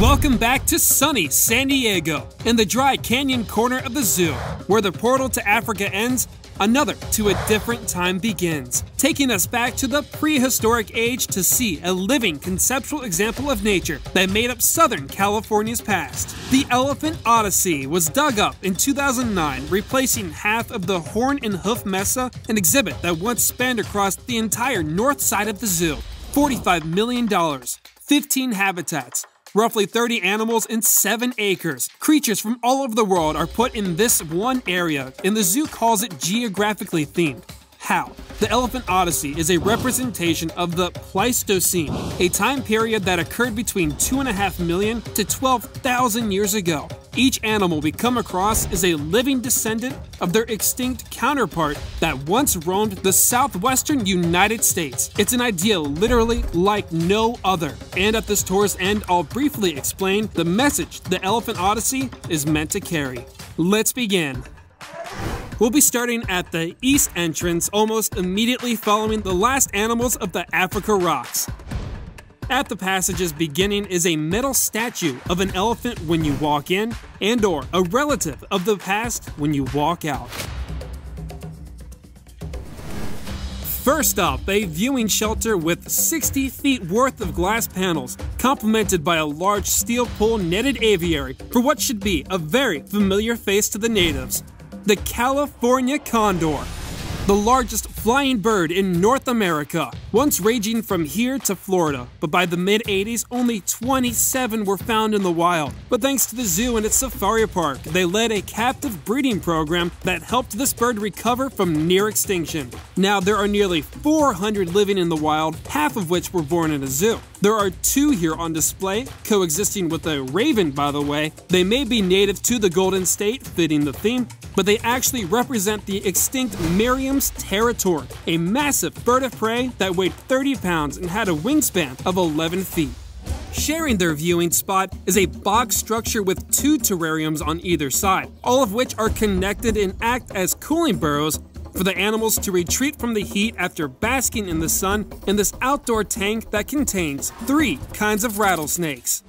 Welcome back to sunny San Diego, in the dry canyon corner of the zoo. Where the portal to Africa ends, another to a different time begins, taking us back to the prehistoric age to see a living conceptual example of nature that made up Southern California's past. The Elephant Odyssey was dug up in 2009, replacing half of the horn and hoof mesa, an exhibit that once spanned across the entire north side of the zoo. $45 million, 15 habitats, roughly 30 animals in 7 acres. Creatures from all over the world are put in this one area, and the zoo calls it geographically themed. How? The Elephant Odyssey is a representation of the Pleistocene, a time period that occurred between 2.5 million to 12,000 years ago. Each animal we come across is a living descendant of their extinct counterpart that once roamed the Southwestern United States. It's an idea literally like no other. And at this tour's end, I'll briefly explain the message the Elephant Odyssey is meant to carry. Let's begin. We'll be starting at the east entrance, almost immediately following the last animals of the Africa rocks. At the passage's beginning is a metal statue of an elephant when you walk in, and/or a relative of the past when you walk out. First up, a viewing shelter with 60 feet worth of glass panels, complemented by a large steel pole netted aviary for what should be a very familiar face to the natives. The California Condor, the largest flying bird in North America, once ranging from here to Florida, but by the mid-80s, only 27 were found in the wild. But thanks to the zoo and its safari park, they led a captive breeding program that helped this bird recover from near extinction. Now there are nearly 400 living in the wild, half of which were born in a zoo. There are 2 here on display, coexisting with a raven, by the way. They may be native to the Golden State, fitting the theme, but they actually represent the extinct Merriam's teratorn, a massive bird of prey that weighed 30 pounds and had a wingspan of 11 feet. Sharing their viewing spot is a box structure with 2 terrariums on either side, all of which are connected and act as cooling burrows for the animals to retreat from the heat after basking in the sun in this outdoor tank that contains 3 kinds of rattlesnakes.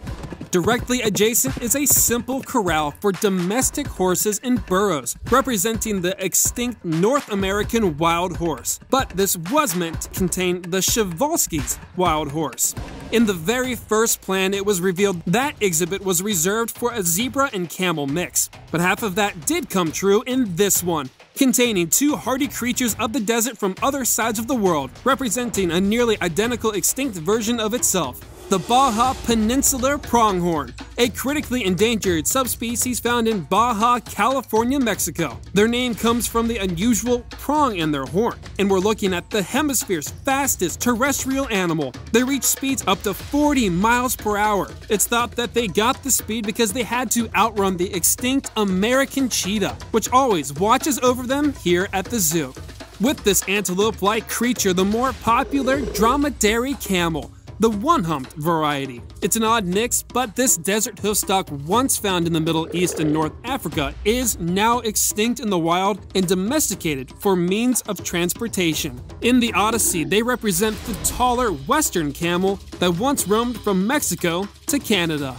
Directly adjacent is a simple corral for domestic horses and burros, representing the extinct North American wild horse. But this was meant to contain the Przewalski's wild horse. In the very first plan, it was revealed that exhibit was reserved for a zebra and camel mix. But half of that did come true in this one, containing 2 hardy creatures of the desert from other sides of the world, representing a nearly identical extinct version of itself. The Baja Peninsular pronghorn, a critically endangered subspecies found in Baja, California, Mexico. Their name comes from the unusual prong in their horn, and we're looking at the hemisphere's fastest terrestrial animal. They reach speeds up to 40 miles per hour. It's thought that they got the speed because they had to outrun the extinct American cheetah, which always watches over them here at the zoo. With this antelope-like creature, the more popular dromedary camel, the one-humped variety. It's an odd mix, but this desert hoofstock, once found in the Middle East and North Africa, is now extinct in the wild and domesticated for means of transportation. In the Odyssey, they represent the taller western camel that once roamed from Mexico to Canada.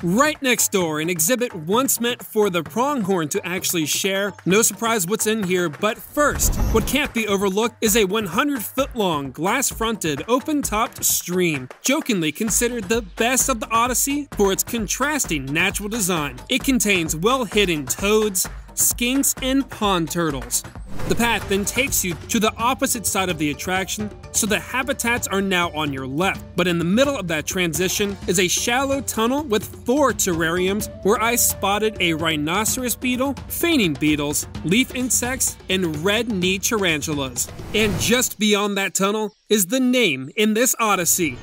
Right next door, an exhibit once meant for the pronghorn to actually share. No surprise what's in here, but first, what can't be overlooked is a 100-foot-long, glass-fronted, open-topped stream, jokingly considered the best of the Odyssey for its contrasting natural design. It contains well-hidden toads, skinks, and pond turtles. The path then takes you to the opposite side of the attraction, so the habitats are now on your left. But in the middle of that transition is a shallow tunnel with 4 terrariums where I spotted a rhinoceros beetle, fainting beetles, leaf insects, and red-knee tarantulas. And just beyond that tunnel is the name in this Odyssey.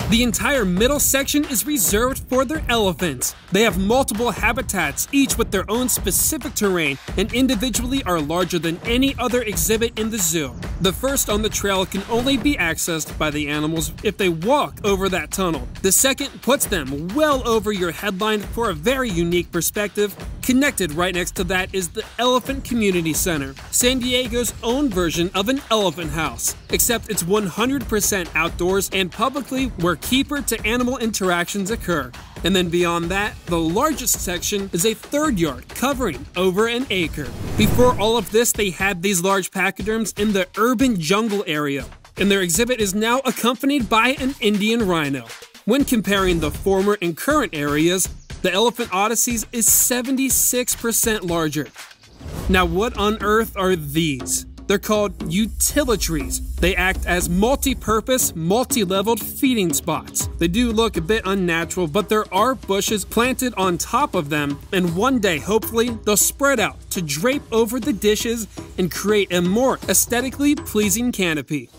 The entire middle section is reserved for their elephants. They have multiple habitats, each with their own specific terrain, and individually are larger than any other exhibit in the zoo. The first on the trail can only be accessed by the animals if they walk over that tunnel. The second puts them well over your headline for a very unique perspective. Connected right next to that is the Elephant Community Center, San Diego's own version of an elephant house, except it's 100% outdoors and publicly where keeper-to-animal interactions occur. And then beyond that, the largest section is a third yard covering over an acre. Before all of this, they had these large pachyderms in the urban jungle area, and their exhibit is now accompanied by an Indian rhino. When comparing the former and current areas, the Elephant Odyssey is 76% larger. Now what on earth are these? They're called utilitaries. They act as multi-purpose, multi-leveled feeding spots. They do look a bit unnatural, but there are bushes planted on top of them, and one day, hopefully, they'll spread out to drape over the dishes and create a more aesthetically pleasing canopy.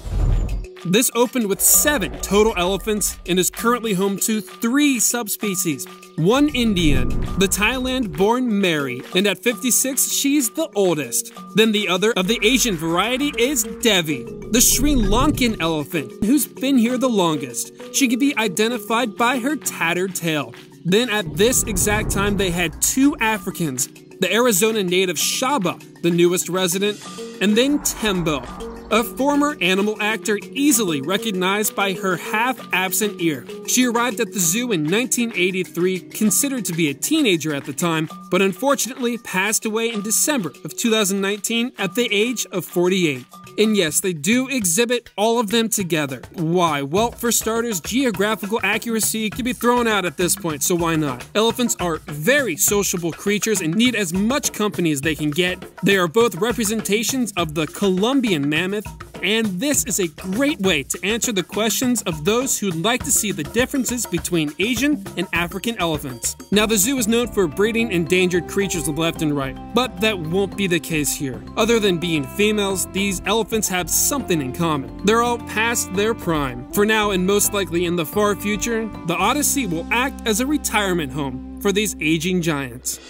This opened with 7 total elephants and is currently home to 3 subspecies. One Indian, the Thailand-born Mary, and at 56, she's the oldest. Then the other of the Asian variety is Devi, the Sri Lankan elephant, who's been here the longest. She can be identified by her tattered tail. Then at this exact time, they had 2 Africans, the Arizona native Shaba, the newest resident, and then Tembo, a former animal actor easily recognized by her half-absent ear. She arrived at the zoo in 1983, considered to be a teenager at the time, but unfortunately passed away in December of 2019 at the age of 48. And yes, they do exhibit all of them together. Why? Well, for starters, geographical accuracy can be thrown out at this point, so why not? Elephants are very sociable creatures and need as much company as they can get. They are both representations of the Colombian mammoth, and this is a great way to answer the questions of those who'd like to see the differences between Asian and African elephants. Now, the zoo is known for breeding endangered creatures left and right, but that won't be the case here. Other than being females, these elephants have something in common. They're all past their prime. For now, and most likely in the far future, the Odyssey will act as a retirement home for these aging giants.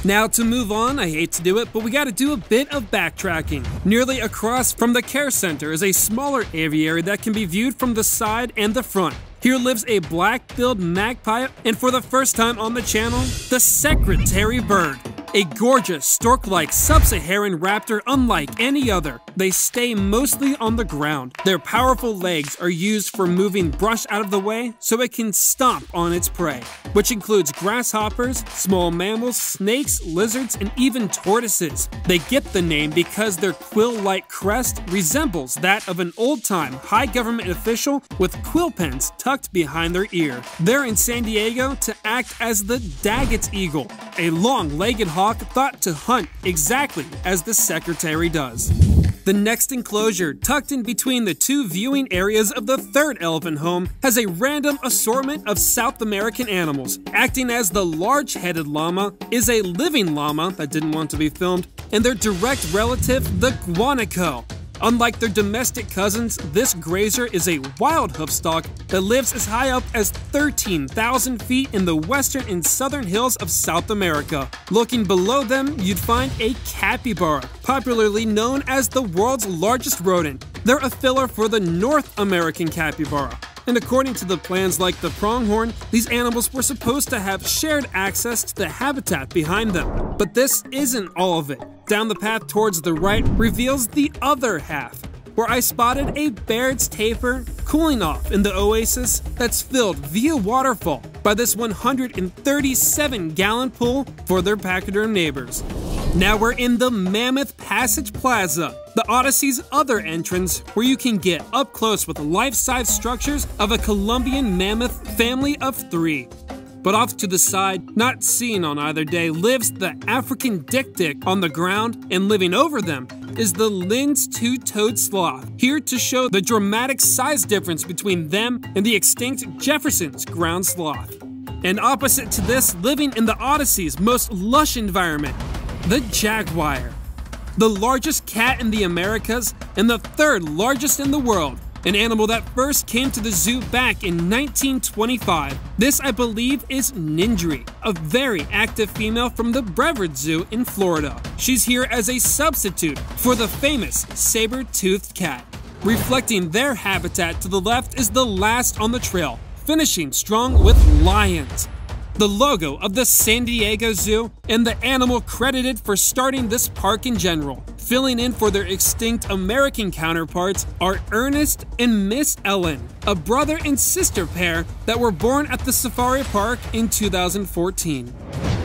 Now to move on, I hate to do it, but we gotta do a bit of backtracking. Nearly across from the care center is a smaller aviary that can be viewed from the side and the front. Here lives a black-billed magpie, and for the first time on the channel, the secretary bird. A gorgeous, stork-like sub-Saharan raptor unlike any other. They stay mostly on the ground. Their powerful legs are used for moving brush out of the way so it can stomp on its prey, which includes grasshoppers, small mammals, snakes, lizards, and even tortoises. They get the name because their quill-like crest resembles that of an old-time high government official with quill pens tucked behind their ear. They're in San Diego to act as the Daggett's eagle, a long-legged hawk thought to hunt exactly as the secretary does. The next enclosure, tucked in between the 2 viewing areas of the third elephant home, has a random assortment of South American animals. Acting as the large-headed llama is a living llama that didn't want to be filmed, and their direct relative, the guanaco. Unlike their domestic cousins, this grazer is a wild hoofstock that lives as high up as 13,000 feet in the western and southern hills of South America. Looking below them, you'd find a capybara, popularly known as the world's largest rodent. They're a filler for the North American capybara. And according to the plans like the pronghorn, these animals were supposed to have shared access to the habitat behind them. But this isn't all of it. Down the path towards the right reveals the other half, where I spotted a Baird's tapir cooling off in the oasis that's filled via waterfall by this 137-gallon pool for their pachyderm neighbors. Now we're in the Mammoth Passage Plaza, the Odyssey's other entrance where you can get up close with life-size structures of a Colombian mammoth family of 3. But off to the side, not seen on either day, lives the African dik-dik on the ground, and living over them is the Lynn's two-toed sloth, here to show the dramatic size difference between them and the extinct Jefferson's ground sloth. And opposite to this, living in the Odyssey's most lush environment, the Jaguar. The largest cat in the Americas and the 3rd largest in the world, an animal that first came to the zoo back in 1925. This, I believe, is Nindri, a very active female from the Brevard Zoo in Florida. She's here as a substitute for the famous saber-toothed cat. Reflecting their habitat to the left is the last on the trail, finishing strong with lions, the logo of the San Diego Zoo and the animal credited for starting this park in general. Filling in for their extinct American counterparts are Ernest and Miss Ellen, a brother and sister pair that were born at the safari park in 2014.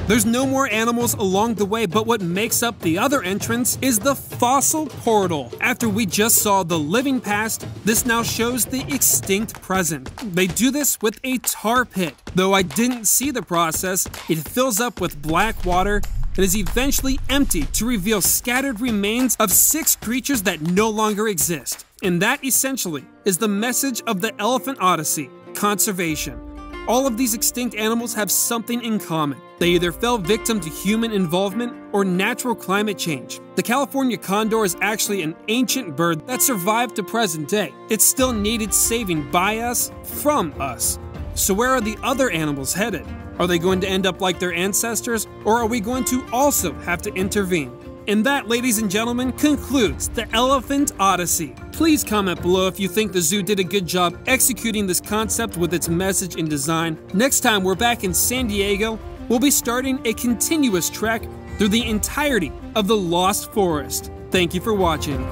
There's no more animals along the way, but what makes up the other entrance is the fossil portal. After we just saw the living past, this now shows the extinct present. They do this with a tar pit. Though I didn't see the process, it fills up with black water and is eventually emptied to reveal scattered remains of 6 creatures that no longer exist. And that essentially is the message of the Elephant Odyssey: conservation. All of these extinct animals have something in common. They either fell victim to human involvement or natural climate change. The California condor is actually an ancient bird that survived to present day. It still needed saving by us, from us. So where are the other animals headed? Are they going to end up like their ancestors, or are we going to also have to intervene? And that, ladies and gentlemen, concludes the Elephant Odyssey. Please comment below if you think the zoo did a good job executing this concept with its message and design. Next time we're back in San Diego, we'll be starting a continuous trek through the entirety of the Lost Forest. Thank you for watching.